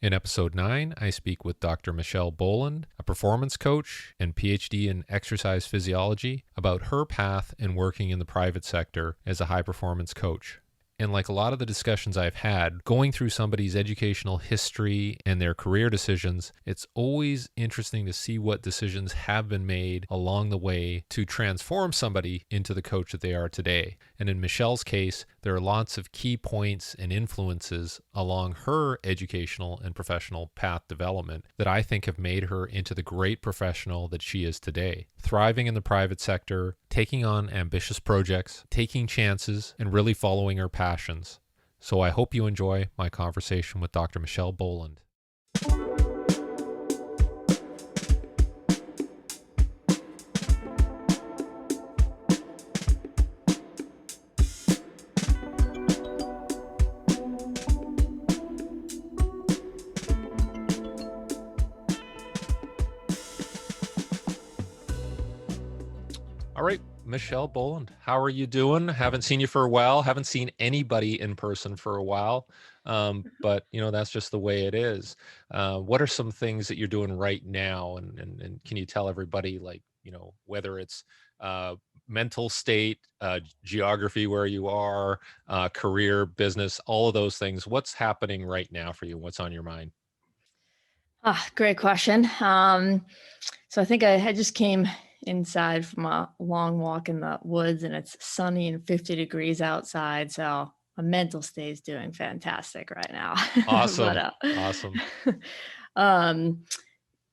In episode 9, I speak with Dr. Michelle Boland, a performance coach and PhD in exercise physiology, about her path in working in the private sector as a high performance coach. And like a lot of the discussions I've had, going through somebody's educational history and their career decisions, it's always interesting to see what decisions have been made along the way to transform somebody into the coach that they are today. And in Michelle's case, there are lots of key points and influences along her educational and professional path development that I think have made her into the great professional that she is today, thriving in the private sector, taking on ambitious projects, taking chances, and really following her passions. So I hope you enjoy my conversation with Dr. Michelle Boland. All right, Michelle Boland, how are you doing? Haven't seen you for a while. Haven't seen anybody in person for a while. But that's just the way it is. What are some things that you're doing right now? And can you tell everybody, whether it's mental state, geography, where you are, career, business, all of those things, what's happening right now for you? What's on your mind? Great question. So I think I just came inside from a long walk in the woods, and it's sunny and 50 degrees outside. So my mental state is doing fantastic right now. Awesome. But Awesome. um,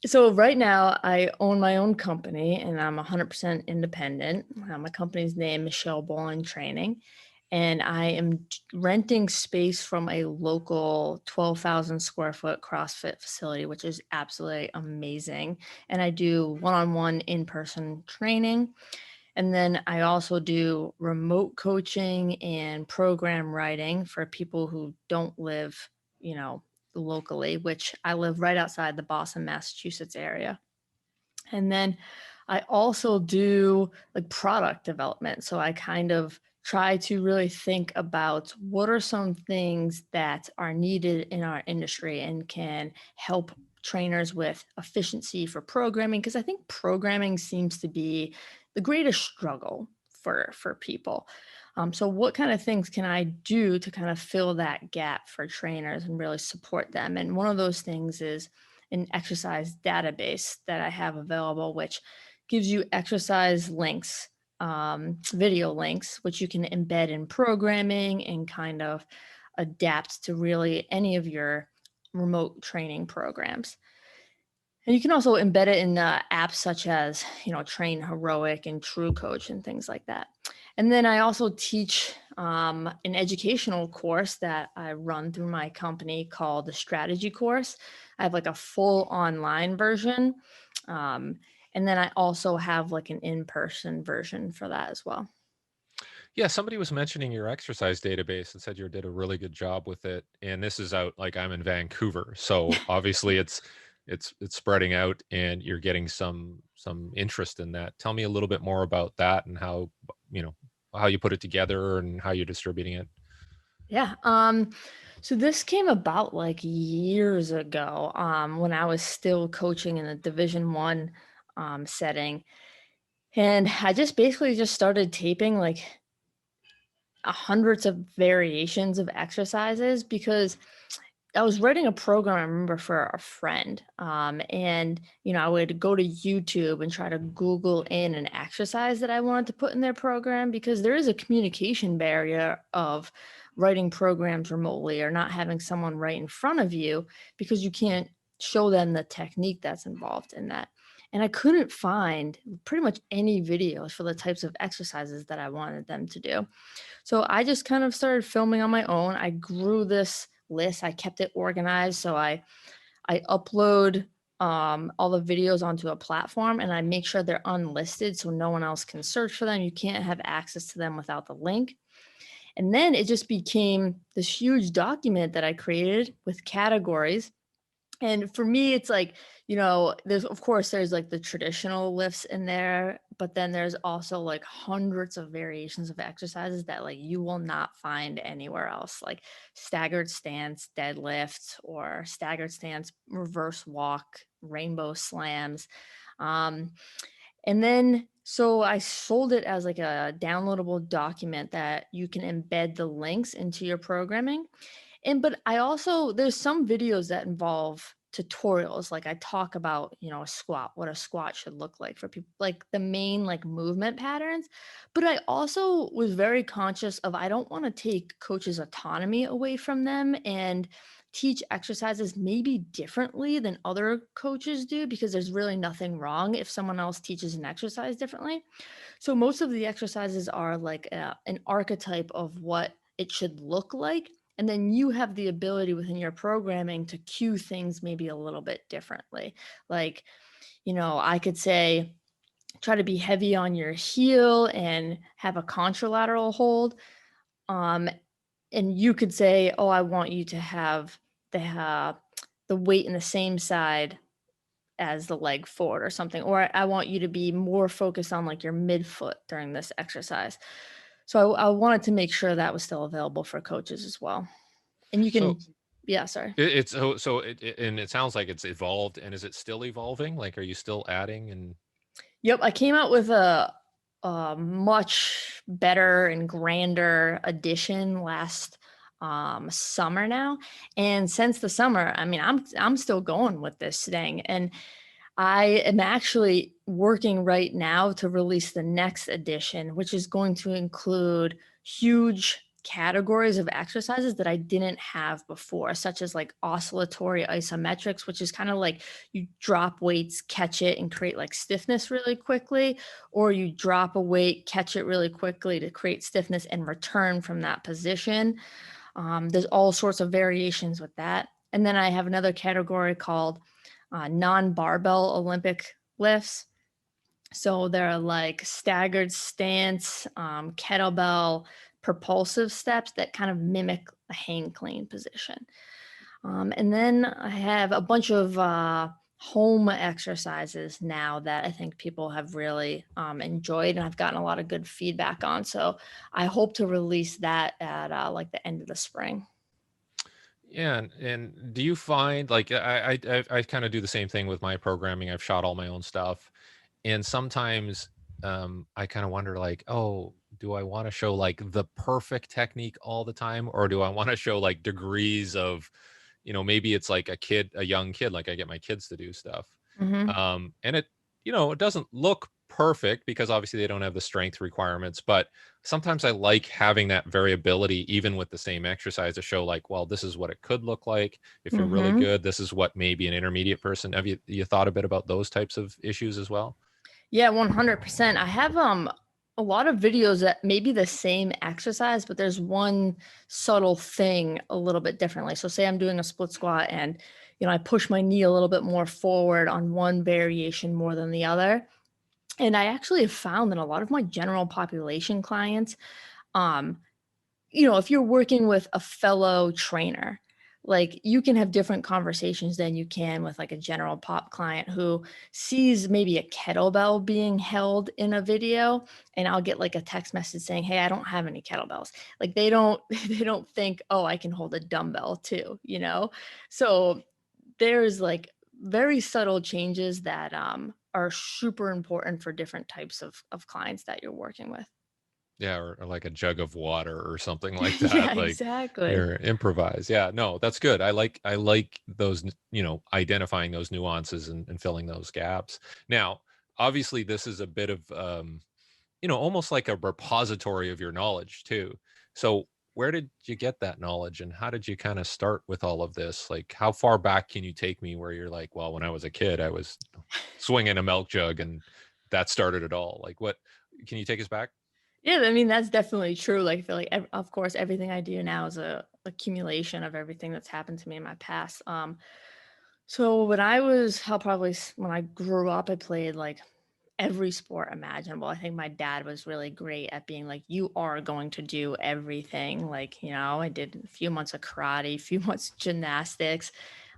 so right now I own my own company, and I'm 100% independent. My company's name is Michelle Boland Training, and I am renting space from a local 12,000 square foot CrossFit facility, which is absolutely amazing. And I do one-on-one in-person training. And then I also do remote coaching and program writing for people who don't live, locally, which I live right outside the Boston, Massachusetts area. And then I also do like product development. So I kind of try to really think about what are some things that are needed in our industry and can help trainers with efficiency for programming, because I think programming seems to be the greatest struggle for people. So what kind of things can I do to kind of fill that gap for trainers and really support them? And one of those things is an exercise database that I have available, which gives you exercise links, video links, which you can embed in programming and kind of adapt to really any of your remote training programs. And you can also embed it in apps such as, Train Heroic and True Coach and things like that. And then I also teach an educational course that I run through my company called the Strategy Course. I have like a full online version. And then I also have like an in-person version for that as well. Yeah, somebody was mentioning your exercise database and said you did a really good job with it. And this is out, like, I'm in Vancouver, so obviously it's spreading out, and you're getting some interest in that. Tell me a little bit more about that and how you put it together and how you're distributing it. Yeah. So this came about like years ago, when I was still coaching in a Division 1 setting. And I just basically just started taping like hundreds of variations of exercises because I was writing a program, I remember, for a friend. And, I would go to YouTube and try to Google in an exercise that I wanted to put in their program, because there is a communication barrier of writing programs remotely or not having someone right in front of you, because you can't show them the technique that's involved in that. And I couldn't find pretty much any videos for the types of exercises that I wanted them to do. So I just kind of started filming on my own. I grew this list. I kept it organized. So I upload all the videos onto a platform, and I make sure they're unlisted so no one else can search for them. You can't have access to them without the link. And then it just became this huge document that I created with categories. And for me, it's like, there's of course there's like the traditional lifts in there, but then there's also like hundreds of variations of exercises that like you will not find anywhere else, like staggered stance deadlifts or staggered stance reverse walk, rainbow slams. Um, and then so I sold it as like a downloadable document that you can embed the links into your programming. And but I also there's some videos that involve tutorials. Like I talk about, a squat, what a squat should look like for people, like the main like movement patterns. But I also was very conscious of I don't want to take coaches' autonomy away from them and teach exercises maybe differently than other coaches do, because there's really nothing wrong if someone else teaches an exercise differently. So most of the exercises are like an archetype of what it should look like. And then you have the ability within your programming to cue things maybe a little bit differently. Like, I could say, try to be heavy on your heel and have a contralateral hold. Um, and you could say, oh, I want you to have the weight in the same side as the leg forward or something, or I want you to be more focused on like your midfoot during this exercise. So I wanted to make sure that was still available for coaches as well. And you So can, yeah, sorry. it's and it sounds like it's evolved. And is it still evolving? Like, are you still adding and Yep, I came out with a much better and grander edition last summer now. And since the summer, I mean, I'm still going with this thing. And I am actually working right now to release the next edition, which is going to include huge categories of exercises that I didn't have before, such as like oscillatory isometrics, which is kind of like you drop weights, catch it, and create like stiffness really quickly, or you drop a weight, catch it really quickly to create stiffness and return from that position. There's all sorts of variations with that. And then I have another category called non-barbell Olympic lifts. So they're like staggered stance, kettlebell, propulsive steps that kind of mimic a hang clean position. And then I have a bunch of home exercises now that I think people have really enjoyed, and I've gotten a lot of good feedback on. So I hope to release that at like the end of the spring. yeah, and do you find like I kind of do the same thing with my programming. I've shot all my own stuff, and sometimes I kind of wonder like, oh, do I want to show like the perfect technique all the time, or do I want to show like degrees of, maybe it's like a young kid, like I get my kids to do stuff, Hmm. and it doesn't look perfect because obviously they don't have the strength requirements, but sometimes I like having that variability even with the same exercise to show like, well, this is what it could look like if you're really Hmm. good. This is what maybe an intermediate person. Have you thought a bit about those types of issues as well? Yeah, 100%. I have a lot of videos that may be the same exercise, but there's one subtle thing a little bit differently. So say I'm doing a split squat and I push my knee a little bit more forward on one variation more than the other. And I actually have found that a lot of my general population clients, um, if you're working with a fellow trainer, like you can have different conversations than you can with like a general pop client who sees maybe a kettlebell being held in a video, and I'll get like a text message saying, "Hey, I don't have any kettlebells." Like they don't they don't think, "Oh, I can hold a dumbbell too." So there's like very subtle changes that are super important for different types of clients that you're working with. Yeah, or like a jug of water or something like Yeah, that. Like exactly. you're improvise. Yeah, no, that's good. I like those, identifying those nuances and filling those gaps. Now, obviously, this is a bit of almost like a repository of your knowledge too. So where did you get that knowledge and how did you kind of start with all of this? Like how far back can you take me where you're like, well, when I was a kid, I was swinging a milk jug and that started it all. Like what can you take us back? Yeah, I mean, that's definitely true. Like, I feel like, of course, everything I do now is a accumulation of everything that's happened to me in my past. So when I grew up, I played like every sport imaginable. I think my dad was really great at being like, you are going to do everything. Like, I did a few months of karate, a few months of gymnastics.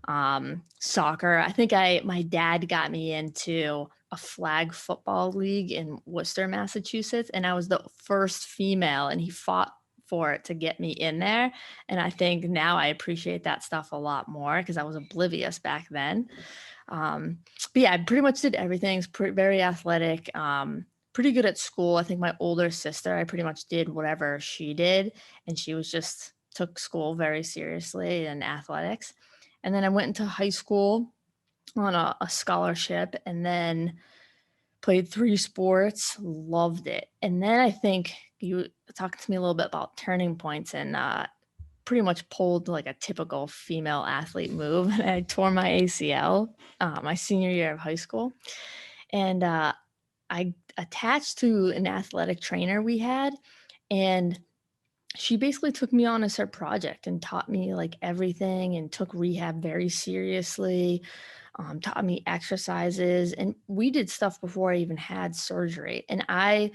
Soccer. I think my dad got me into a flag football league in Worcester, Massachusetts, and I was the first female, and he fought for it to get me in there. And I think now I appreciate that stuff a lot more because I was oblivious back then. But yeah, I pretty much did everything. It's very athletic. Pretty good at school. I think my older sister, I pretty much did whatever she did, and she was just took school very seriously and athletics. And then I went into high school on a scholarship, and then played 3 sports, loved it. And then I think you talked to me a little bit about turning points, and pretty much pulled like a typical female athlete move. And I tore my ACL my senior year of high school. And I attached to an athletic trainer we had, and she basically took me on as her project and taught me like everything and took rehab very seriously, taught me exercises. And we did stuff before I even had surgery. And I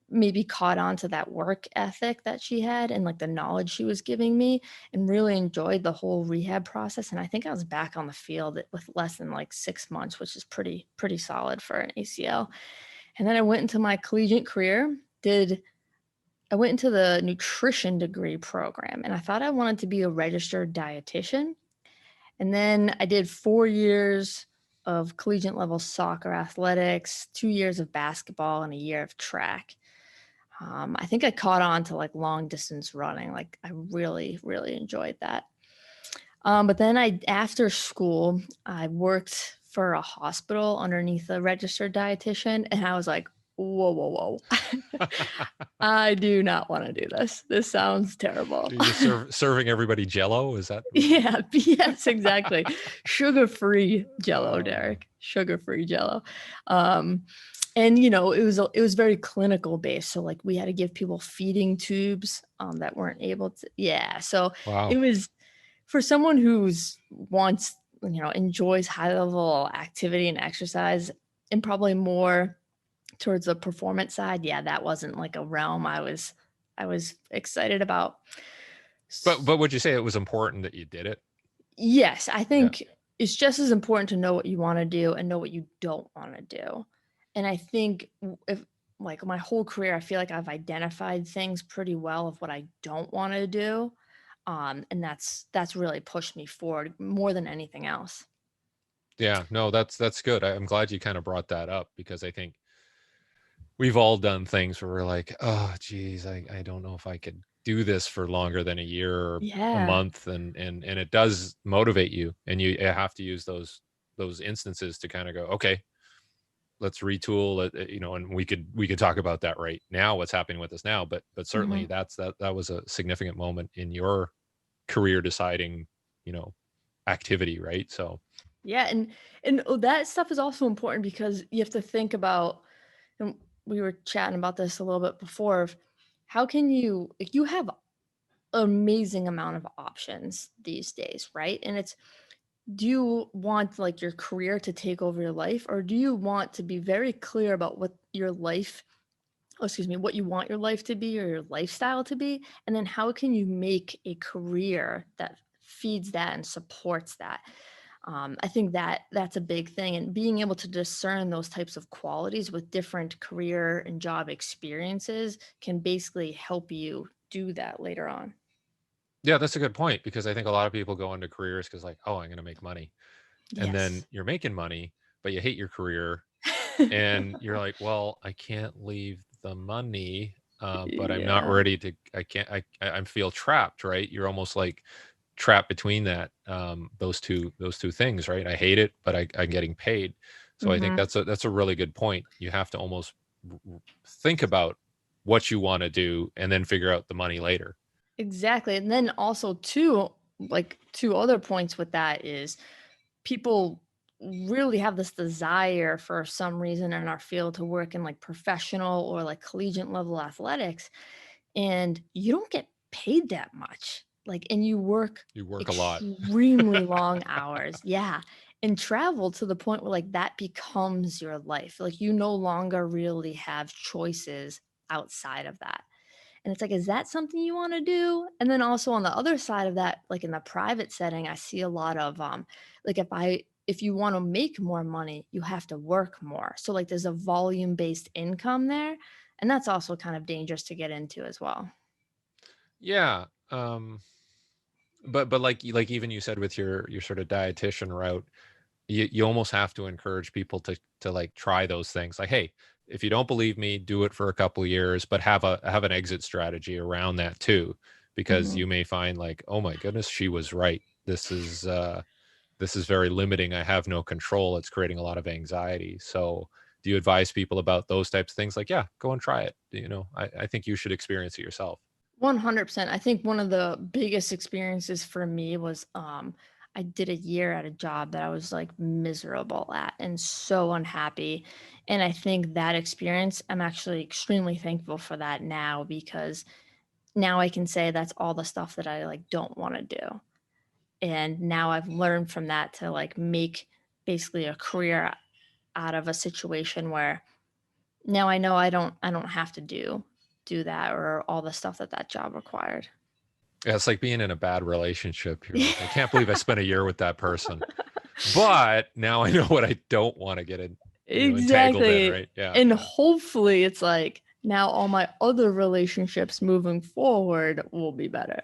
maybe caught on to that work ethic that she had and like the knowledge she was giving me, and really enjoyed the whole rehab process. And I think I was back on the field with less than like 6 months, which is pretty solid for an ACL. And then I went into my collegiate career, did I went into the nutrition degree program, and I thought I wanted to be a registered dietitian. And then I did 4 years of collegiate level soccer athletics, 2 years of basketball, and a year of track. I think I caught on to like long distance running. Like I really enjoyed that. But then after school, I worked for a hospital underneath a registered dietitian, and I was like, whoa. I do not want to do this. This sounds terrible. You're just serving everybody Jello. Is that? Yeah, yes, exactly. Sugar-free Jello, Oh. Derek. Sugar-free Jello. And it was very clinical based. So like we had to give people feeding tubes that weren't able to. Yeah, so it Wow. was for someone who's wants enjoys high level activity and exercise, and probably more towards the performance side. Yeah, that wasn't like a realm I was excited about. But would you say it was important that you did it? Yes, I Yeah. think it's just as important to know what you wanna do and know what you don't wanna do. And I think if like, my whole career, I feel like I've identified things pretty well of what I don't wanna do, and that's really pushed me forward more than anything else. Yeah. No, that's good. I'm glad you kind of brought that up because I think we've all done things where we're like, oh, geez, I don't know if I could do this for longer than a year or a Yeah. month, and it does motivate you, and you have to use those instances to kind of go, okay, let's retool it, and we could talk about that right now, what's happening with us now, but certainly Mhm. that was a significant moment in your career deciding, you know, activity, right? So Yeah, and that stuff is also important because you have to think about, and we were chatting about this a little bit before, of how can you like, you have amazing amount of options these days, right? And it's, do you want like your career to take over your life, or do you want to be very clear about what your life, oh, excuse me, what you want your life to be or your lifestyle to be? And then how can you make a career that feeds that and supports that? I think that's a big thing, and being able to discern those types of qualities with different career and job experiences can basically help you do that later on. yeah, that's a good point because I think a lot of people go into careers because like, oh, I'm going to make money, and then Yes. you're making money, but you hate your career, and you're like, well, I can't leave the money, but I'm not Yeah. ready to. I can't. I feel trapped, right? You're almost like trapped between those two things, right? I hate it, but I'm getting paid. So I think Mhm. that's a really good point. You have to almost think about what you want to do and then figure out the money later. Exactly, and then also too, like, 2 other points with that is people really have this desire for some reason in our field to work in, like, professional or, like, collegiate level athletics, and you don't get paid that much, like, and you work You work a lot. extremely long hours. Yeah, and travel to the point where, like, that becomes your life, like, you no longer really have choices outside of that. And it's like, is that something you want to do? And then also on the other side of that, like in the private setting, I see a lot of like if you want to make more money, you have to work more. So like there's a volume based income there. And that's also kind of dangerous to get into as well. Yeah. But like even you said with your sort of dietitian route, you almost have to encourage people to like try those things. Like, hey, if you don't believe me, do it for a couple of years, but have an exit strategy around that too, because Mhm. you may find like, oh my goodness, she was right. This is very limiting. I have no control. It's creating a lot of anxiety. So do you advise people about those types of things? Like, yeah, go and try it. I think you should experience it yourself. 100%. I think one of the biggest experiences for me was I did a year at a job that I was like miserable at and so unhappy. And I think that experience, I'm actually extremely thankful for that now because now I can say that's all the stuff that I like don't want to do. And now I've learned from that to like make basically a career out of a situation where now I know I don't have to do that or all the stuff that that job required. Yeah, it's like being in a bad relationship. You're like, I can't believe I spent a year with that person. But now I know what I don't want to get entangled in, Exactly. right? Yeah, And yeah. hopefully it's like now all my other relationships moving forward will be better.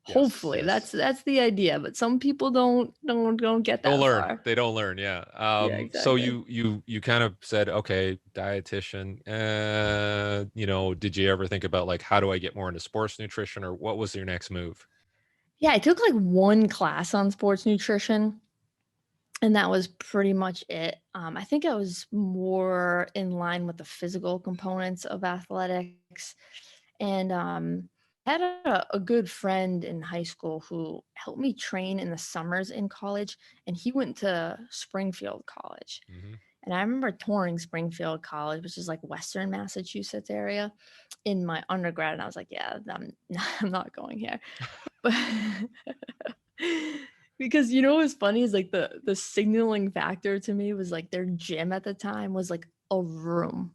Yes, Hopefully. yes. That's the idea, but some people don't get Don't that learn. far. They don't learn. Yeah. Yeah, So exactly. you kind of said, okay, dietitian. Did you ever think about like how do I get more into sports nutrition, or what was your next move? Yeah, I took like one class on sports nutrition and that was pretty much it. I think I was more in line with the physical components of athletics. And I had a good friend in high school who helped me train in the summers in college, and he went to Springfield College. Hmm. And I remember touring Springfield College, which is like Western Massachusetts area, in my undergrad. And I was like, yeah, I'm not going here. But because you know what's funny is like the signaling factor to me was like their gym at the time was like a room,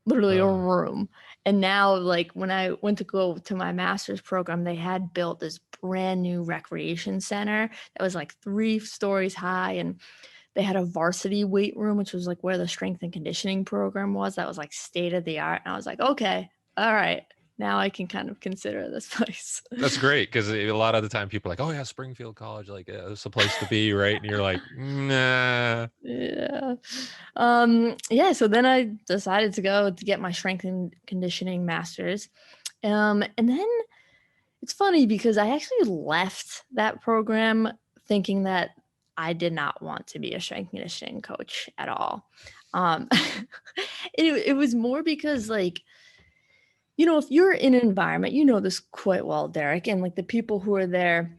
literally a Uh, room. And now like when I went to go to my master's program, they had built this brand new recreation center that was like 3 stories high, and they had a varsity weight room, which was like where the strength and conditioning program was. That was like state of the art. And I was like, okay, all right, now I can kind of consider this place. that's great because a lot of the time people are like, oh yeah, Springfield College, like it's a place to be, right? And you're like, nah. Yeah. Yeah, so then I decided to go to get my strength and conditioning masters. And then it's funny because I actually left that program thinking that I did not want to be a strength and conditioning coach at all. Um, it was more because like, if you're in an environment, you know this quite well, Derek, and like the people who are there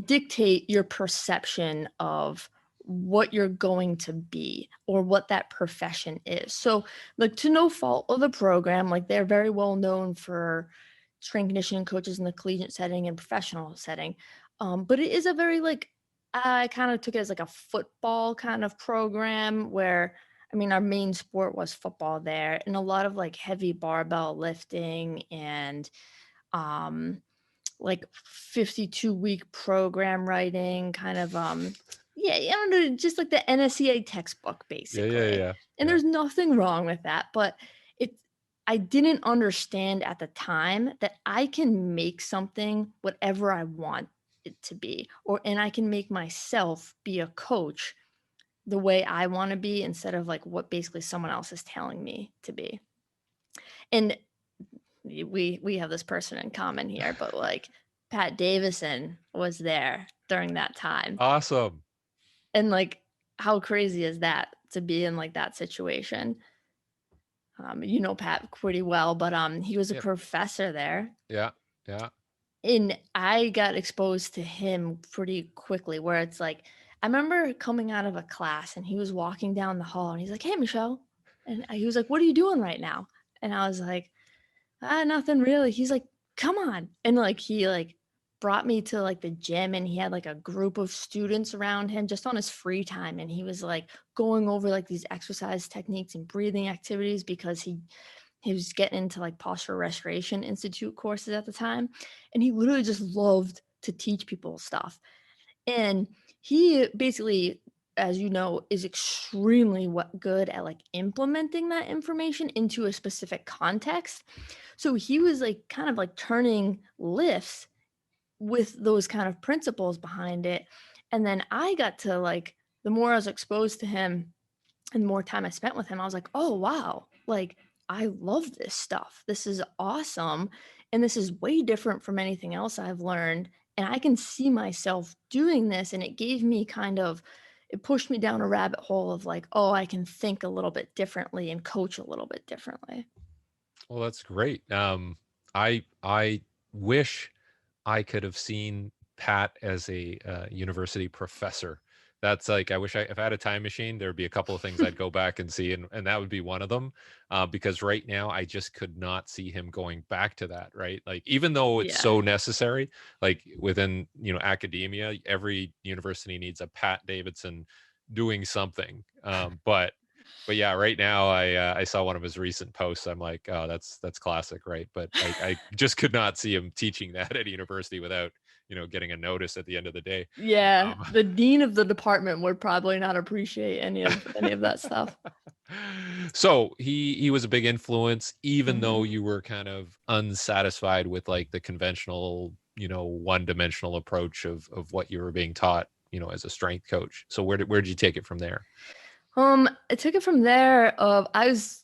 dictate your perception of what you're going to be or what that profession is. So, like, to no fault of the program, like, they're very well known for strength conditioning coaches in the collegiate setting and professional setting. But it is a very, like, I kind of took it as like a football kind of program where, I mean, our main sport was football there and a lot of like heavy barbell lifting and, um, like 52-week program writing, kind of yeah, I don't know, just like the NSCA textbook Yeah, yeah, basically. yeah, And yeah. there's nothing wrong with that, but it I didn't understand at the time that I can make something whatever I want it to be, and I can make myself be a coach the way I want to be instead of like what basically someone else is telling me to be. And we have this person in common here, but like Pat Davison was there during that time. Awesome. And like how crazy is that to be in like that situation? You know Pat pretty well, but he was a Yep. professor there. Yeah, yeah. And I got exposed to him pretty quickly where it's like I remember coming out of a class and he was walking down the hall and he's like, "Hey, Michelle." And he was like, "What are you doing right now?" And I was like, nothing really. He's like, "Come on." And like he like brought me to like the gym and he had like a group of students around him just on his free time and he was like going over like these exercise techniques and breathing activities because He was getting into like Posture Restoration Institute courses at the time, and he literally just loved to teach people stuff. And he basically, as you know, is extremely good at like implementing that information into a specific context. So he was like kind of like turning lifts with those kind of principles behind it. And then I got to like, the more I was exposed to him and the more time I spent with him, I was like, oh, wow, like I love this stuff. This is awesome. And this is way different from anything else I've learned. And I can see myself doing this. And it gave me kind of, it pushed me down a rabbit hole of like, oh, I can think a little bit differently and coach a little bit differently. Well, that's great. I wish I could have seen Pat as a university professor. That's like I wish if I had a time machine, there would be a couple of things I'd go back and see, and that would be one of them. Because right now, I just could not see him going back to that. Right, like even though it's Yeah. so necessary, like within academia, every university needs a Pat Davidson doing something. But yeah, right now I saw one of his recent posts. I'm like, oh, that's classic, right? But I just could not see him teaching that at a university without getting a notice at the end of the day. Yeah. Um, The dean of the department would probably not appreciate any of that stuff. so he was a big influence, even though Mhm. you were kind of unsatisfied with like the conventional, one-dimensional approach of what you were being taught, as a strength coach. So where did you take it from there? I took it from there of I was,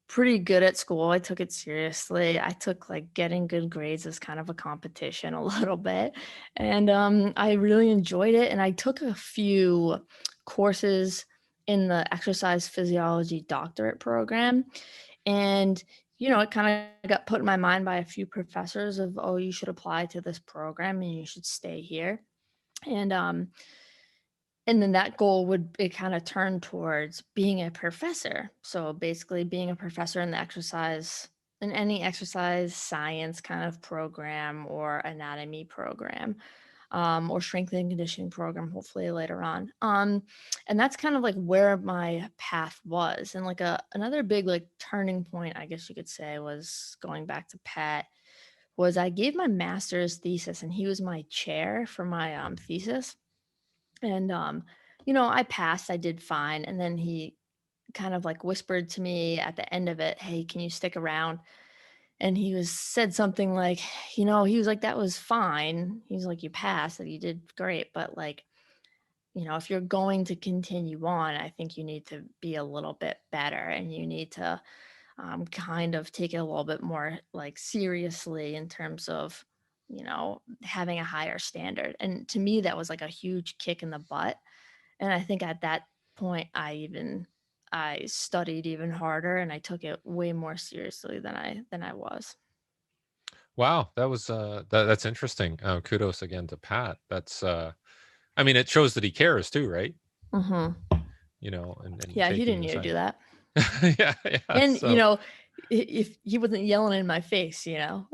pretty good at school. I took it seriously. I took like getting good grades as kind of a competition a little bit. And I really enjoyed it. And I took a few courses in the exercise physiology doctorate program. And, it kind of got put in my mind by a few professors of, oh, you should apply to this program and you should stay here. And then that goal would it kinda turn towards being a professor. So, basically being a professor in any exercise science kind of program or anatomy program, or strength and conditioning program, hopefully later on. And that's kind of like where my path was. And like another big like turning point, I guess you could say, was going back to Pat, was I gave my master's thesis and he was my chair for my thesis. And, I passed, I did fine, and then he kind of, like, whispered to me at the end of it, "Hey, can you stick around?" And he said something like, he was like, "That was fine." He's like, "You passed, and you did great, but, like, if you're going to continue on, I think you need to be a little bit better, and you need to, kind of take it a little bit more, like, seriously in terms of, having a higher standard." And to me, that was, like, a huge kick in the butt. And I think at that point, I studied even harder and I took it way more seriously than I was. Wow, that's interesting. Kudos again to Pat. I mean, it shows that he cares too, right? Mhm. And Yeah, he taking didn't the need to time. do that. Yeah, yeah. And, So if he wasn't yelling in my face, if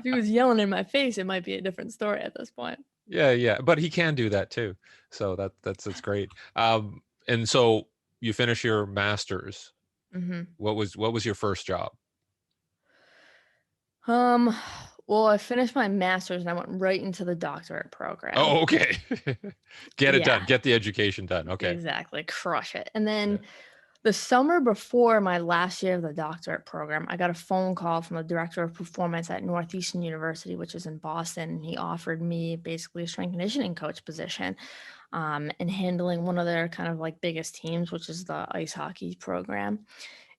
he was yelling in my face, it might be a different story at this point. yeah, yeah, but he can do that too. So that's great. And so you finish your master's. Mhm. What was your first job? Um, well, I finished my master's and I went right into the doctorate program. Oh, okay. Get it done. Yeah, Get the education done. Okay. exactly, crush it. And then Yeah. the summer before my last year of the doctorate program, I got a phone call from the director of performance at Northeastern University, which is in Boston. And he offered me basically a strength conditioning coach position, and handling one of their kind of like biggest teams, which is the ice hockey program.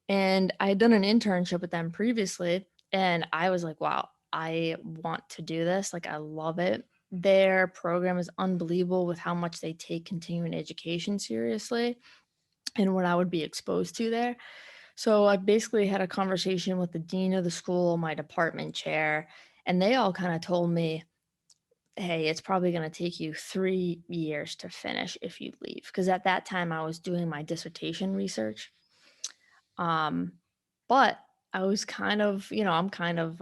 And I had done an internship with them previously, and I was like, wow, I want to do this. Like, I love it. Their program is unbelievable with how much they take continuing education seriously and what I would be exposed to there. So I basically had a conversation with the dean of the school, my department chair, and they all kind of told me, "Hey, it's probably going to take you 3 years to finish if you leave." Because at that time I was doing my dissertation research. Um, but I was kind of, I'm kind of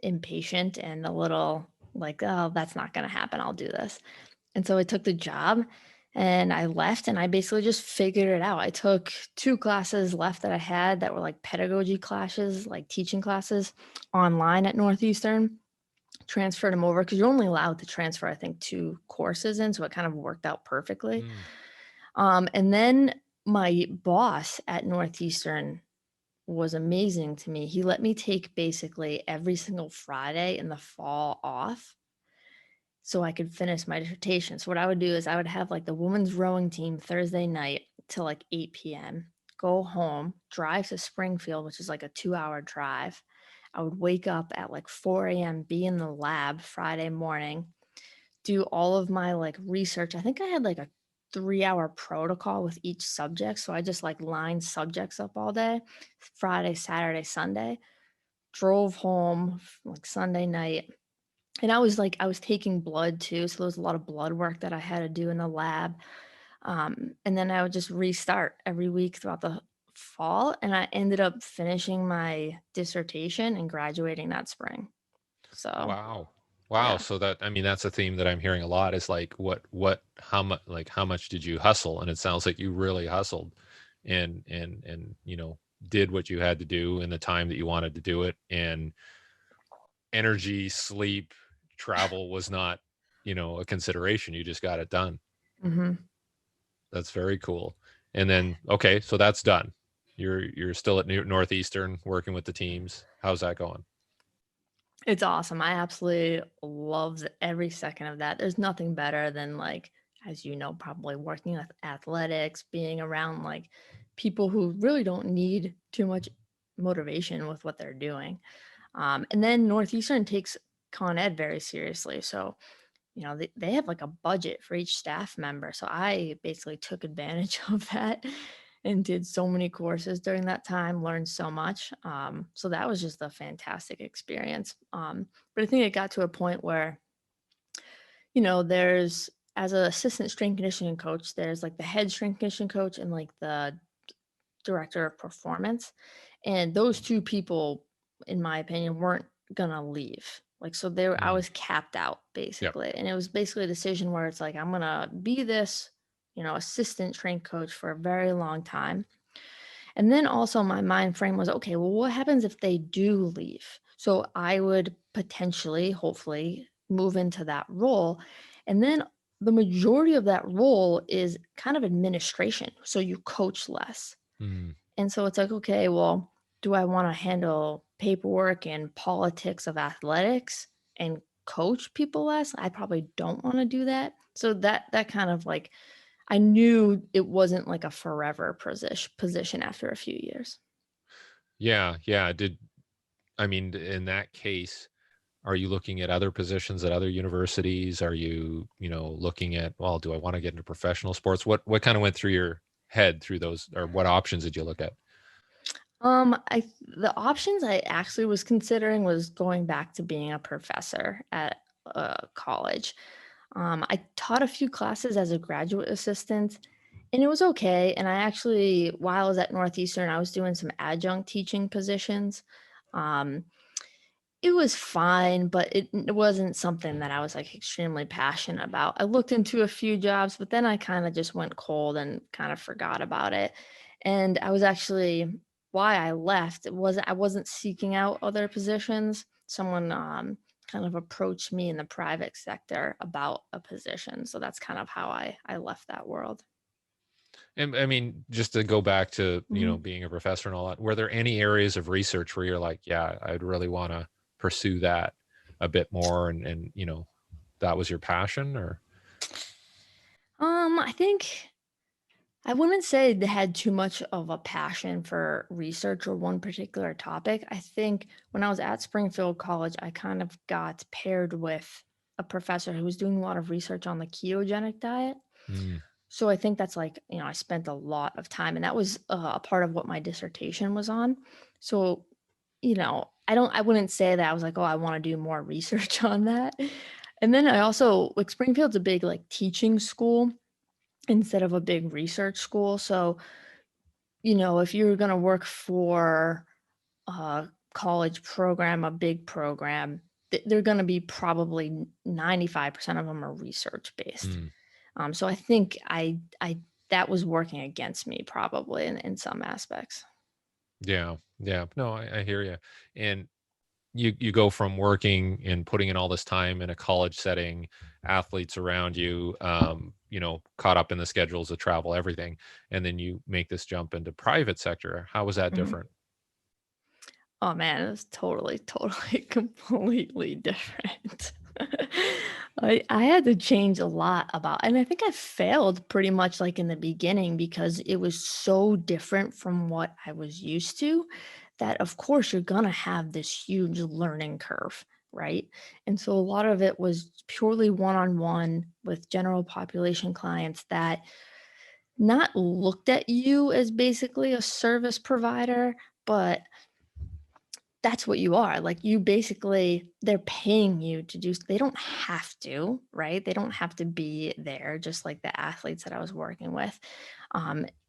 impatient and a little like, oh, that's not going to happen. I'll do this. And so I took the job. and I left and I basically just figured it out. I took 2 classes left that I had that were like pedagogy classes, like teaching classes online at Northeastern, transferred them over because you're only allowed to transfer, I think, 2 courses in, so it kind of worked out perfectly. Mm. And then my boss at Northeastern was amazing to me. He let me take basically every single Friday in the fall off so I could finish my dissertation. So what I would do is I would have like the women's rowing team Thursday night till like 8 p.m., go home, drive to Springfield, which is like a 2-hour drive. I would wake up at like 4 a.m., be in the lab Friday morning, do all of my like research. I think I had like a 3-hour protocol with each subject. So I just like lined subjects up all day, Friday, Saturday, Sunday, drove home like Sunday night. And I was taking blood too. So there was a lot of blood work that I had to do in the lab. And then I would just restart every week throughout the fall. And I ended up finishing my dissertation and graduating that spring. So, Wow. Wow. yeah. So that, I mean, that's a theme that I'm hearing a lot is like, how much, like, how much did you hustle? And it sounds like you really hustled and, did what you had to do in the time that you wanted to do it. And energy, sleep, travel was not, a consideration. You just got it done. Mhm. That's very cool. And then, okay, so that's done. You're still at Northeastern working with the teams. How's that going? It's awesome. I absolutely love every second of that. There's nothing better than like, as you know, probably working with athletics, being around like people who really don't need too much motivation with what they're doing. And then Northeastern takes Con Ed very seriously. So, they have like a budget for each staff member. So I basically took advantage of that and did so many courses during that time, learned so much. So that was just a fantastic experience. But I think it got to a point where, there's as an assistant strength conditioning coach, there's like the head strength conditioning coach and like the director of performance. And those two people, in my opinion, weren't gonna leave. Like, so I Mm, was capped out yep. basically. And it was basically a decision where it's like, I'm gonna be this, assistant strength coach for a very long time. And then also my mind frame was, okay, well, what happens if they do leave? So I would potentially, hopefully, move into that role. And then the majority of that role is kind of administration. So you coach less. Mm, And so it's like, okay, well, do I want to handle paperwork and politics of athletics and coach people less? I probably don't want to do that. So that kind of like I knew it wasn't like a forever position after a few years. yeah, yeah. I mean, in that case, are you looking at other positions at other universities? Are you, looking at, well, do I want to get into professional sports? What kind of went through your head through those, or what options did you look at? The options I actually was considering was going back to being a professor at college. I taught a few classes as a graduate assistant, and it was okay. And I actually, while I was at Northeastern, I was doing some adjunct teaching positions. Um, it was fine, but it wasn't something that I was like extremely passionate about. I looked into a few jobs, but then I kind of just went cold and kind of forgot about it. And I was actually why I left. I wasn't seeking out other positions. Someone kind of approached me in the private sector about a position. So that's kind of how I left that world. And I mean, just to go back to, Mhm. being a professor and all that, were there any areas of research where you're like, yeah, I'd really want to pursue that a bit more and, that was your passion or? I think I wouldn't say they had too much of a passion for research or one particular topic. I think when I was at Springfield College, I kind of got paired with a professor who was doing a lot of research on the ketogenic diet. Mm, So I think that's like, I spent a lot of time, and that was a part of what my dissertation was on. So, I wouldn't say that I was like, oh, I want to do more research on that. And then I also, like, Springfield's a big, like, teaching school instead of a big research school. So, if you're going to work for a college program, a big program, they're going to be probably 95% of them are research based. mm. So I think I that was working against me probably in some aspects. Yeah. Yeah. No, I hear you. And you go from working and putting in all this time in a college setting, athletes around you, caught up in the schedules of travel, everything, and then you make this jump into private sector. How was that Mhm. different? Oh man, it was totally, totally, completely different. I had to change a lot about, and I think I failed pretty much like in the beginning because it was so different from what I was used to that of course you're gonna have this huge learning curve, right? And so a lot of it was purely one-on-one with general population clients that not looked at you as basically a service provider, but that's what you are. Like, you basically they're paying you to do they don't have to, right? They don't have to be there just like the athletes that I was working with.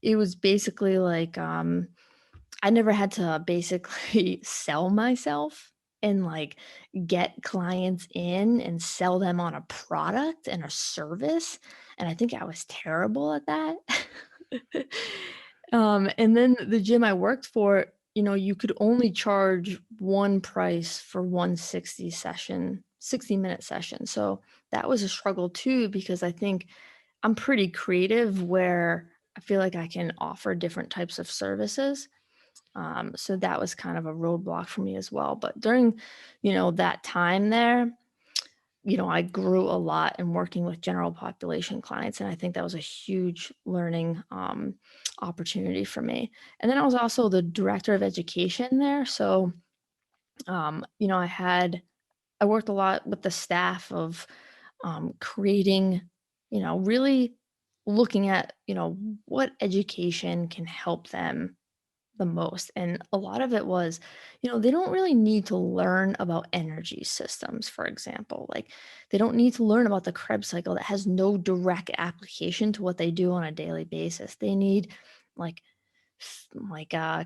It was basically like, I never had to basically sell myself and, like, get clients in and sell them on a product and a service, and I think I was terrible at that. And then the gym I worked for, you could only charge one price for one 60-minute session. So that was a struggle too, because I think I'm pretty creative where I feel like I can offer different types of services. So that was kind of a roadblock for me as well. But during, that time there, I grew a lot in working with general population clients, and I think that was a huge learning opportunity for me. And then I was also the director of education there, so I worked a lot with the staff of creating, really looking at what education can help them the most. And a lot of it was, they don't really need to learn about energy systems, for example. Like, they don't need to learn about the Krebs cycle that has no direct application to what they do on a daily basis. They need like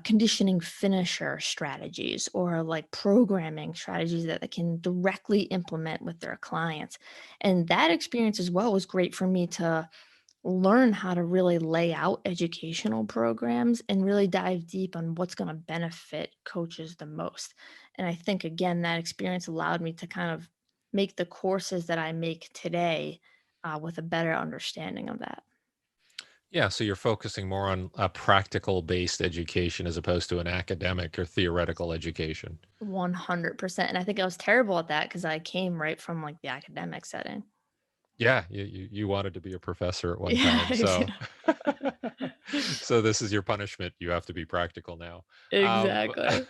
conditioning finisher strategies or like programming strategies that they can directly implement with their clients. And that experience as well was great for me to learn how to really lay out educational programs and really dive deep on what's going to benefit coaches the most. And I think, again, that experience allowed me to kind of make the courses that I make today with a better understanding of that. Yeah, so you're focusing more on a practical based education as opposed to an academic or theoretical education. 100%. And I think I was terrible at that because I came right from like the academic setting. Yeah, you wanted to be a professor at one Yeah, time, so so this is your punishment. You have to be practical now. exactly.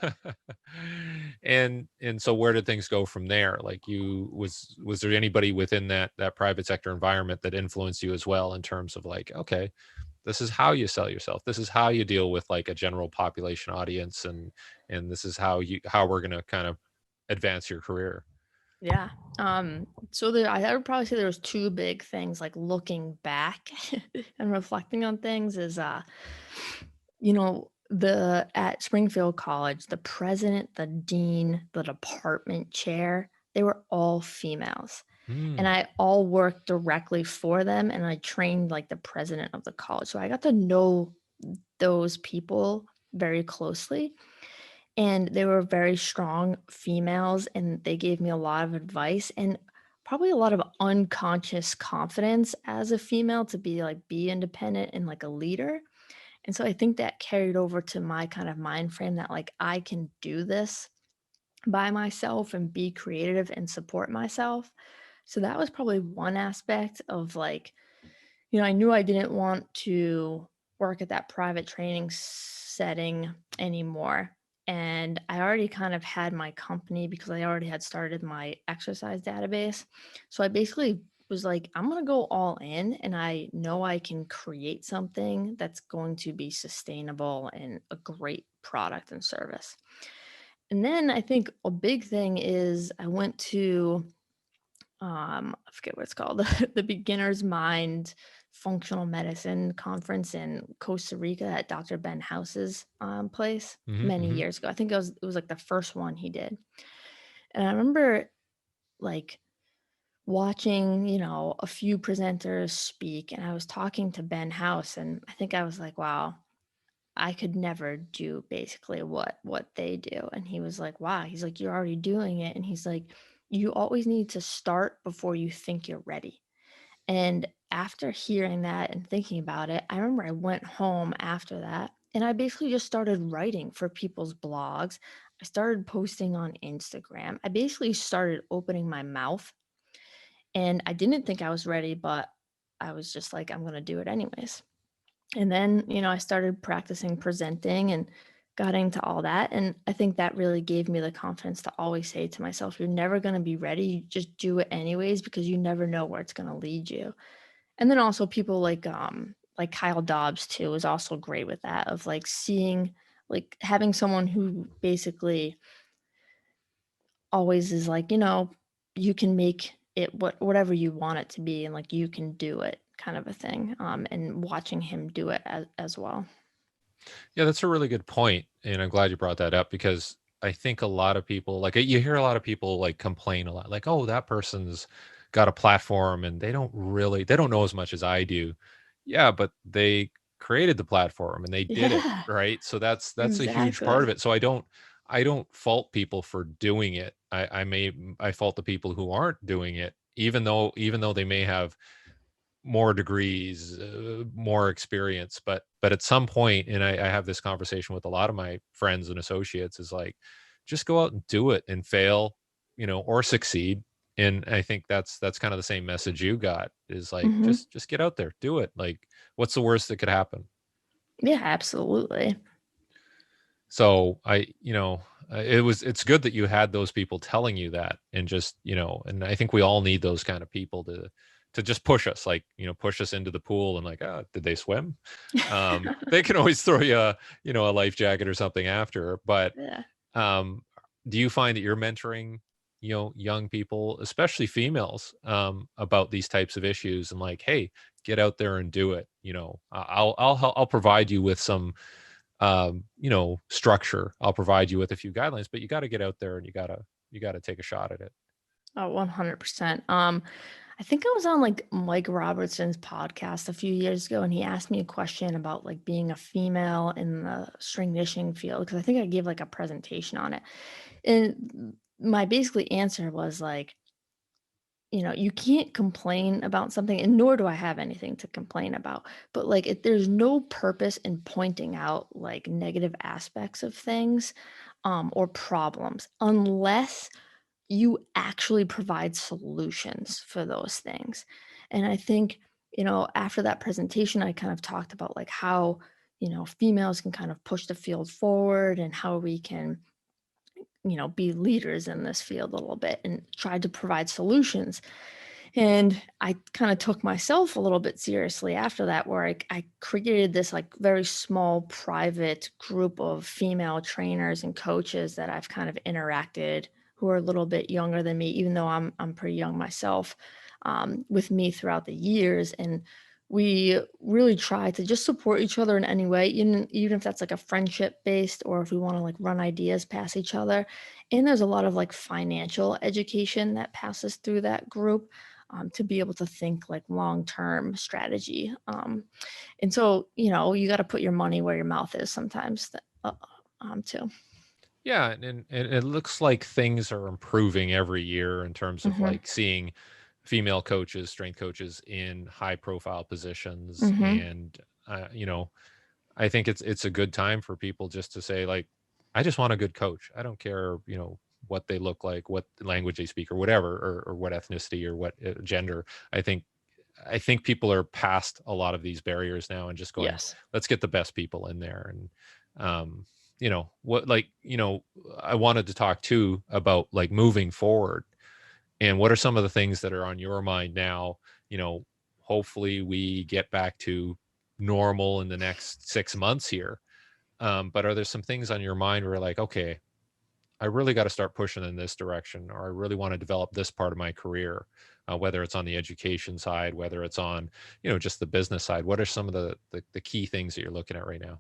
And so where did things go from there? Like, was there anybody within that private sector environment that influenced you as well in terms of like, okay, this is how you sell yourself. This is how you deal with like a general population audience, and this is how we're gonna kind of advance your career. Yeah. So I would probably say there was two big things, like looking back and reflecting on things is the at Springfield College, the president, the dean, the department chair, they were all females. And Mm, I all worked directly for them and I trained like the president of the college. So I got to know those people very closely, and they were very strong females and they gave me a lot of advice and probably a lot of unconscious confidence as a female to be independent and like a leader. And so I think that carried over to my kind of mind frame that like I can do this by myself and be creative and support myself. So that was probably one aspect of like, I knew I didn't want to work at that private training setting anymore. And I already kind of had my company because I already had started my exercise database. So I basically was like, I'm going to go all in and I know I can create something that's going to be sustainable and a great product and service. And then I think a big thing is I went to I forget what it's called, the Beginner's Mind Functional Medicine Conference in Costa Rica at Dr. Ben House's place mhm, many mhm. years ago. I think it was like the first one he did. And I remember like watching, a few presenters speak, and I was talking to Ben House, and I think I was like, wow, I could never do basically what they do. And he was like, wow, he's like, you're already doing it. And he's like, you always need to start before you think you're ready. And after hearing that and thinking about it, I remember I went home after that and I basically just started writing for people's blogs. I started posting on Instagram. I basically started opening my mouth, and I didn't think I was ready, but I was just like, I'm going to do it anyways. And then, I started practicing presenting and got into all that. And I think that really gave me the confidence to always say to myself, you're never going to be ready. You just do it anyways because you never know where it's going to lead you. And then also people like Kyle Dobbs too is also great with that, of like seeing, like having someone who basically always is like, you can make it whatever you want it to be, and like you can do it, kind of a thing. And watching him do it as well. Yeah, that's a really good point, and I'm glad you brought that up because I think a lot of people, like, you hear a lot of people, like, complain a lot, like, "Oh, that person's got a platform and they don't know as much as I do." Yeah, but they created the platform and they did it, Yeah, right? So that's a huge part of exactly. it. So I don't fault people for doing it. I fault the people who aren't doing it, even though they may have more degrees, more experience. But at some point, and I have this conversation with a lot of my friends and associates, is like, just go out and do it and fail, or succeed. And I think that's kind of the same message you got, is like, Mhm. just get out there, do it. Like, what's the worst that could happen? Yeah, absolutely. So it's good that you had those people telling you that, and just, and I think we all need those kind of people to just push us, like, push us into the pool and like, did they swim? They can always throw you a life jacket or something after, but Yeah. um, do you find that you're mentoring, young people, especially females, about these types of issues and like, hey, get out there and do it. I'll provide you with some structure. I'll provide you with a few guidelines, but you got to get out there and you got to take a shot at it. Oh, 100%. I think I was on like Mike Robertson's podcast a few years ago, and he asked me a question about like being a female in the string conditioning field, because I think I gave like a presentation on it. And my basically answer was like, you can't complain about something, and nor do I have anything to complain about. But like, if there's no purpose in pointing out like negative aspects of things, or problems, unless you actually provide solutions for those things. And I think, after that presentation, I kind of talked about like how, females can kind of push the field forward, and how we can, be leaders in this field a little bit, and try to provide solutions. And I kind of took myself a little bit seriously after that, where I created this like very small private group of female trainers and coaches that I've kind of interacted, who are a little bit younger than me, even though I'm pretty young myself, with me throughout the years. And we really try to just support each other in any way, even if that's like a friendship based, or if we want to like run ideas past each other. And there's a lot of like financial education that passes through that group, to be able to think like long-term strategy. And so, you got to put your money where your mouth is sometimes, too. Yeah, and it looks like things are improving every year in terms of Hmm. like seeing female coaches, strength coaches in high profile positions. Hmm. And I think it's a good time for people just to say, like, I just want a good coach. I don't care, what they look like, what language they speak, or whatever, or what ethnicity, or what gender. I think I think people are past a lot of these barriers now and just going, Yes. let's get the best people in there. And what, like, I wanted to talk too about like moving forward, and what are some of the things that are on your mind now. you know Hopefully we get back to normal in the next 6 months here. But are there some things on your mind where you're like, okay, I really got to start pushing in this direction, or I really want to develop this part of my career, whether it's on the education side, whether it's on, just the business side. What are some of the key things that you're looking at right now?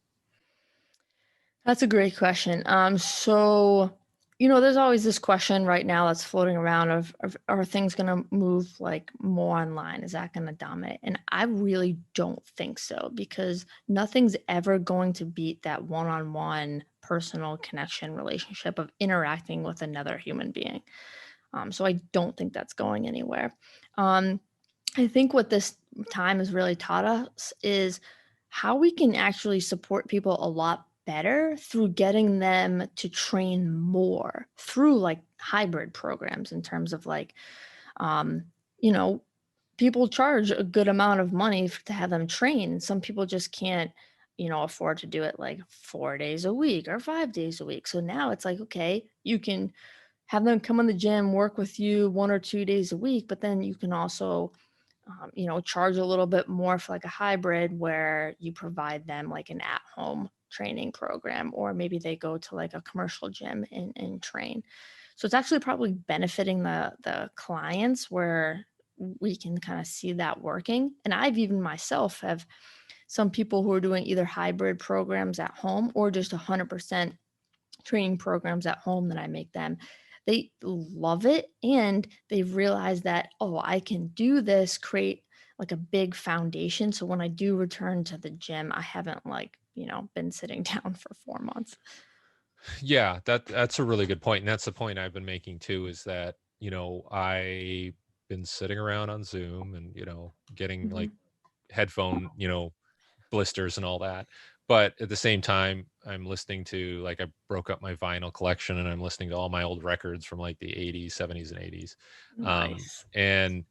That's a great question. So There's always this question right now that's floating around of are things going to move like more online? Is that going to dominate? And I really don't think so, because nothing's ever going to beat that one-on-one personal connection relationship of interacting with another human being. So I don't think that's going anywhere. Um, I think what this time has really taught us is how we can actually support people a lot better through getting them to train more through like hybrid programs, in terms of like, um, you know, people charge a good amount of money to have them train. And some people just can't, afford to do it like 4 days a week or 5 days a week. So now it's like, okay, you can have them come in the gym, work with you 1 or 2 days a week, but then you can also charge a little bit more for like a hybrid where you provide them like an at-home training program, or maybe they go to like a commercial gym and train. So it's actually probably benefiting the clients, where we can kind of see that working. And I've even myself have some people who are doing either hybrid programs at home or just 100% training programs at home that I make them. They love it, and they've realized that, oh, I can do this, create like a big foundation. So when I do return to the gym, I haven't like, been sitting down for 4 months. Yeah, that's a really good point, and that's the point I've been making too, is that, I've been sitting around on Zoom and, getting like Mhm. headphone, blisters and all that. But at the same time, I'm listening to, like, I broke up my vinyl collection and I'm listening to all my old records from like the 80s, 70s and 80s. Nice. And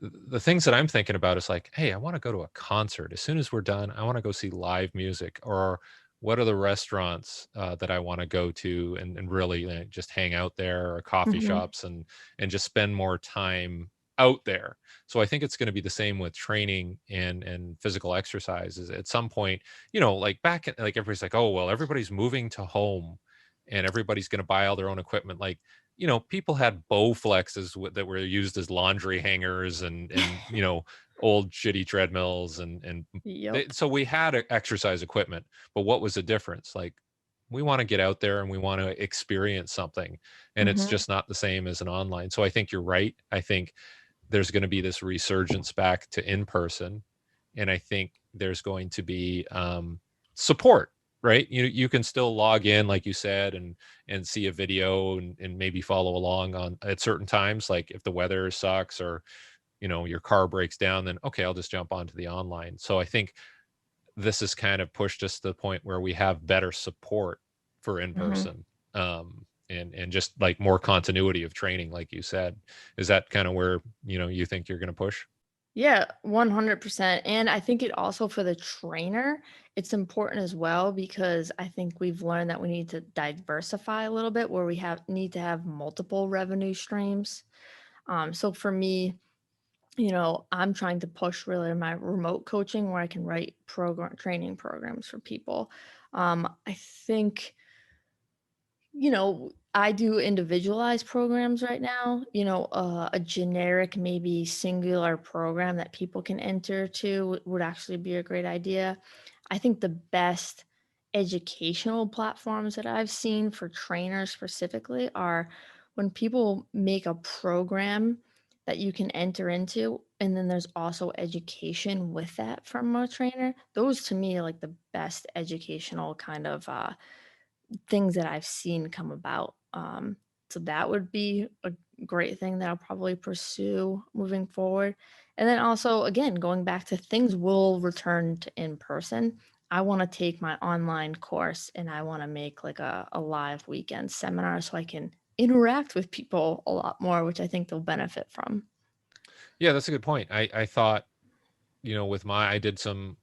the things that I'm thinking about is like, hey, I want to go to a concert. As soon as we're done, I want to go see live music. Or what are the restaurants that I want to go to, and really just hang out there, or coffee Mhm. shops, and just spend more time out there. So I think it's going to be the same with training and physical exercises. At some point, like like everybody's like, oh well, everybody's moving to home, and everybody's going to buy all their own equipment. Like, people had Bowflexes that were used as laundry hangers, and old shitty treadmills, and Yep. so we had exercise equipment. But what was the difference? Like, we want to get out there and we want to experience something, and it's Mhm. just not the same as an online. So I think you're right. I think there's going to be this resurgence back to in person, and I think there's going to be support. Right, you can still log in, like you said, and see a video, and maybe follow along on at certain times, like if the weather sucks, or your car breaks down, then okay, I'll just jump onto the online. So I think this has kind of pushed us to the point where we have better support for in Mhm. person, and just like more continuity of training, like you said. Is that kind of where you think you're going to push? Yeah, 100%. And I think it also, for the trainer, it's important as well, because I think we've learned that we need to diversify a little bit, where we have need to have multiple revenue streams. So for me, I'm trying to push really my remote coaching, where I can write program training programs for people. I think, I do individualized programs right now, a generic, maybe singular program that people can enter to would actually be a great idea. I think the best educational platforms that I've seen for trainers specifically are when people make a program that you can enter into, and then there's also education with that from a trainer. Those to me are like the best educational kind of things that I've seen come about. So that would be a great thing that I'll probably pursue moving forward. And then also, again, going back to things will return to in person. I want to take my online course and I want to make like a live weekend seminar so I can interact with people a lot more, which I think they'll benefit from. Yeah, that's a good point. I thought, with my I did some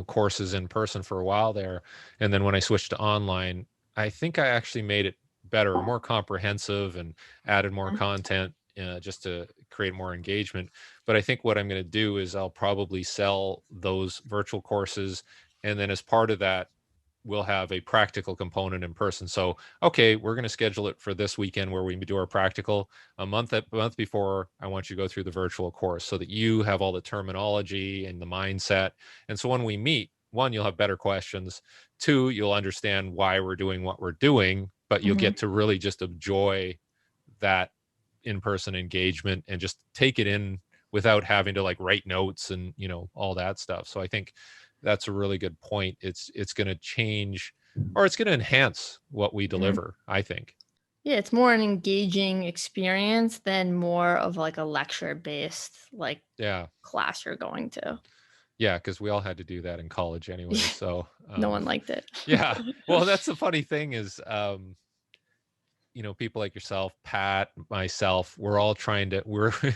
courses in person for a while there, and then when I switched to online, I think I actually made it better, or more comprehensive, and added more Mhm. content, just to create more engagement. But I think what I'm going to do is I'll probably sell those virtual courses, and then as part of that, we'll have a practical component in person. So, okay, we're going to schedule it for this weekend where we do our practical. A month before, I want you to go through the virtual course so that you have all the terminology and the mindset. And so when we meet, one, you'll have better questions. Two, you'll understand why we're doing what we're doing, but you'll get to really just enjoy that in-person engagement and just take it in without having to like write notes and, you know, all that stuff. So I think that's a really good point. It's going to change, or it's going to enhance what we deliver, I think. Yeah, it's more an engaging experience than more of like a lecture based like Yeah. class you're going to. Yeah, because we all had to do that in college anyway. So No one liked it. yeah. Well, that's the funny thing is, you know, people like yourself, Pat, myself, we're all trying to,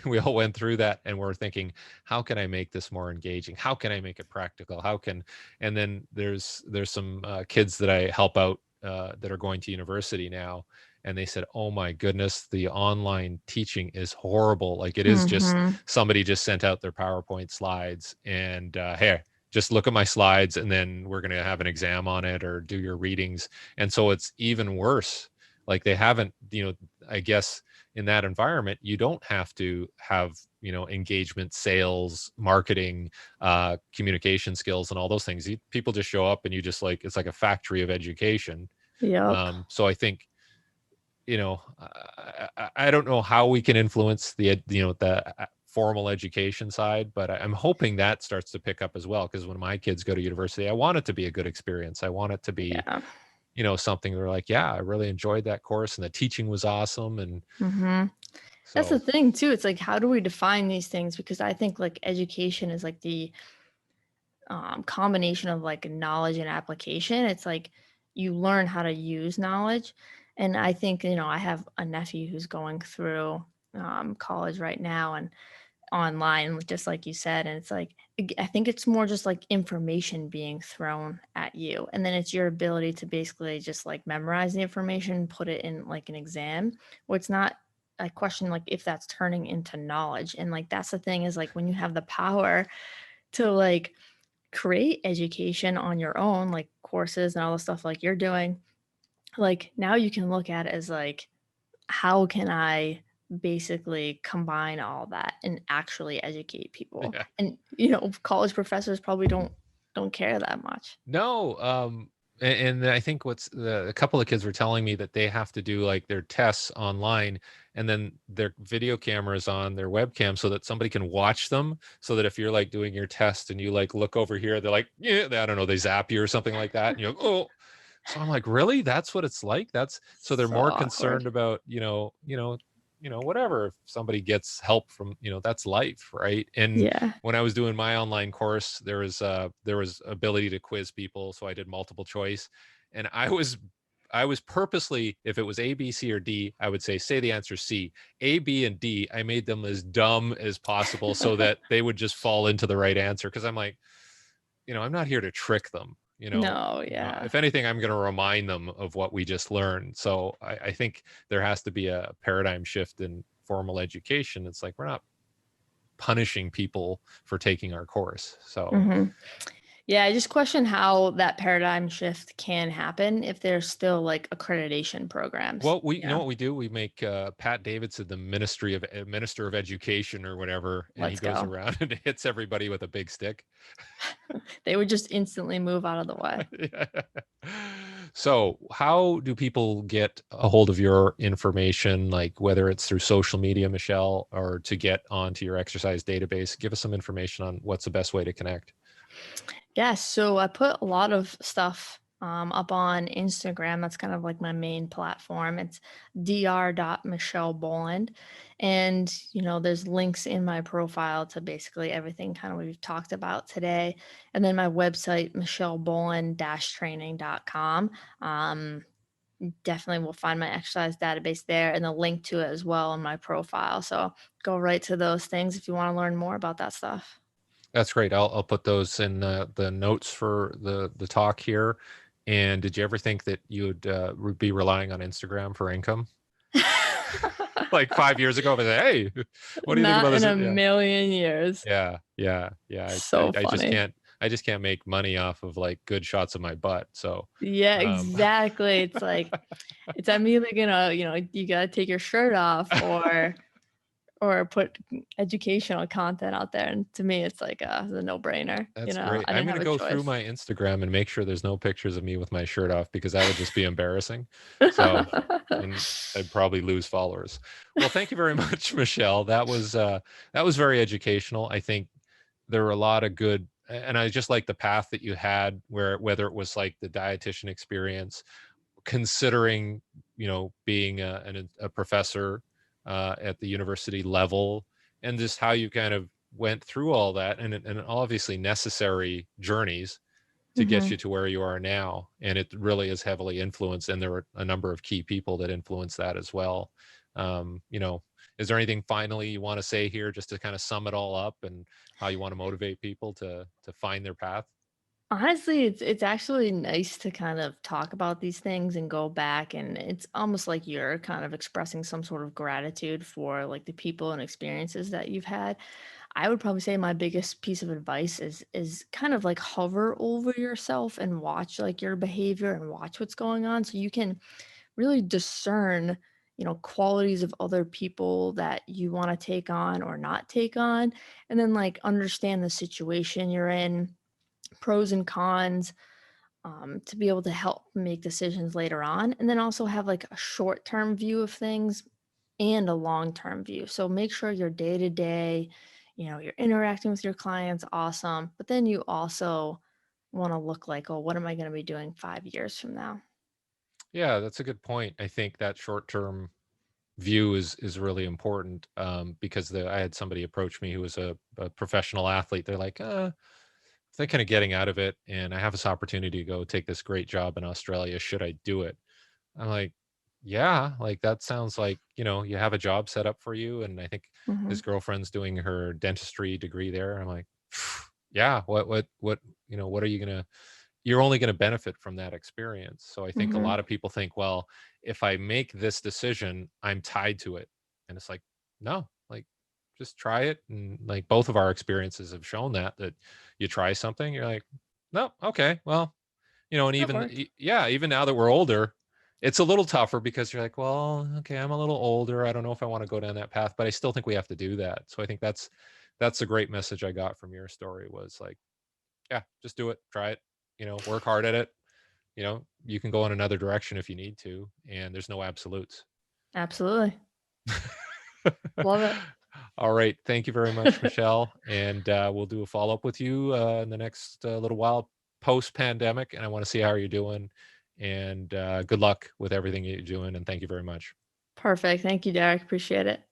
we all went through that, and we're thinking, how can I make this more engaging? How can I make it practical? How can, and then there's some kids that I help out that are going to university now. And they said, oh my goodness, the online teaching is horrible. Like it is just, somebody just sent out their PowerPoint slides and, hey, just look at my slides and then we're going to have an exam on it or do your readings. And so it's even worse. Like they haven't, you know, I guess in that environment, you don't have to have, you know, engagement, sales, marketing, communication skills and all those things. People just show up and you just like, it's like a factory of education. Yep. So I think, you know, I don't know how we can influence the, you know, the formal education side, but I'm hoping that starts to pick up as well. Because when my kids go to university, I want it to be a good experience. I want it to be, Yeah. you know, something they're like, yeah, I really enjoyed that course and the teaching was awesome. And That's the so, thing too. It's like, how do we define these things? Because I think like education is like the combination of like knowledge and application. It's like you learn how to use knowledge. And I think, you know, I have a nephew who's going through college right now and online, just like you said. And it's like, I think it's more just like information being thrown at you. And then it's your ability to basically just like memorize the information, put it in like an exam, where it's not. I question like if that's turning into knowledge. And like that's the thing is like when you have the power to like create education on your own, like courses and all the stuff like you're doing, like now you can look at it as like, how can I basically combine all that and actually educate people? yeah. And you know, college professors probably don't care that much. No, and I think a couple of kids were telling me that they have to do like their tests online and then their video cameras on their webcam so that somebody can watch them. So that if you're like doing your test and you like look over here, they're like, yeah, I don't know, they zap you or something like that. And you're like, oh, so I'm like, really? That's what it's like? That's so they're So more awkward. concerned about, whatever. If somebody gets help from, that's life, right? And Yeah. when I was doing my online course, there was ability to quiz people, so I did multiple choice, and I was purposely, if it was A, B, C, or D, I would say the answer C. A, B, and D, I made them as dumb as possible so that they would just fall into the right answer. Because I'm like, I'm not here to trick them. No, yeah. If anything, I'm going to remind them of what we just learned. So I think there has to be a paradigm shift in formal education. It's like we're not punishing people for taking our course. So, hmm Yeah, I just question how that paradigm shift can happen if there's still like accreditation programs. well, we you know Yeah, what we do? We make Pat Davidson the Minister of Education or whatever, and he let's goes go. around and hits everybody with a big stick. They would just instantly move out of the way. Yeah. So, how do people get a hold of your information, like whether it's through social media, Michelle, or to get onto your exercise database? Give us some information on what's the best way to connect. Yeah, so I put a lot of stuff up on Instagram. That's kind of like my main platform. It's dr.michelleBoland. And, you know, there's links in my profile to basically everything kind of we've talked about today. And then my website, michelleboland-training.com. Definitely will find my exercise database there and the link to it as well in my profile. So go right to those things if you want to learn more about that stuff. That's great. I'll put those in the notes for the talk here. And did you ever think that you would be relying on Instagram for income? Like 5 years ago, but hey, what do you think about Not in this? a Yeah, million years. yeah. I, So I just funny. can't. I just can't make money off of like good shots of my butt. So, Yeah, um, exactly. It's like it's I'm either gonna, you know, you gotta take your shirt off or or put educational content out there. And to me, it's like a no-brainer. That's I great. I'm didn't going have to a go through choice. my Instagram and make sure there's no pictures of me with my shirt off because that would just be embarrassing. So, and I'd probably lose followers. Well, thank you very much, Michelle. That was very educational. I think there were a lot of good, and I just like the path that you had, where whether it was like the dietitian experience, considering being a professor at the university level, and just how you kind of went through all that, and obviously necessary journeys to get Hmm. you to where you are now. And it really is heavily influenced, and there were a number of key people that influenced that as well. Is there anything finally you want to say here, just to kind of sum it all up, and how you want to motivate people to find their path? Honestly, it's actually nice to kind of talk about these things and go back, and it's almost like you're kind of expressing some sort of gratitude for like the people and experiences that you've had. I would probably say my biggest piece of advice is kind of like hover over yourself and watch like your behavior and watch what's going on so you can really discern, qualities of other people that you want to take on or not take on, and then like understand the situation you're in, pros and cons, to be able to help make decisions later on. And then also have like a short term view of things and a long term view. So make sure your day to day, you're interacting with your clients, awesome. But then you also want to look like, oh, what am I going to be doing 5 years from now? Yeah, that's a good point. I think that short term view is really important, because I had somebody approach me who was a professional athlete. They're like, thinking of getting out of it, and I have this opportunity to go take this great job in Australia. Should I do it? I'm like, yeah, like that sounds like, you have a job set up for you. And I think his Hmm. girlfriend's doing her dentistry degree there. I'm like, yeah, what are you gonna, you're only going to benefit from that experience. So I think a Hmm. lot of people think, well, if I make this decision, I'm tied to it. And it's like, no, like just try it. And like both of our experiences have shown that you try something, you're like, no, okay, well, and That even worked. yeah, even now that we're older, it's a little tougher because you're like, well, okay, I'm a little older. I don't know if I want to go down that path, but I still think we have to do that. So I think that's a great message I got from your story, was like, yeah, just do it, try it, work hard at it. You can go in another direction if you need to, and there's no absolutes. Absolutely. Love All right. Thank you very much, it. Michelle. And we'll do a follow up with you in the next little while post pandemic. And I want to see how you're doing. And good luck with everything you're doing. And thank you very much. Perfect. Thank you, Derek. Appreciate it.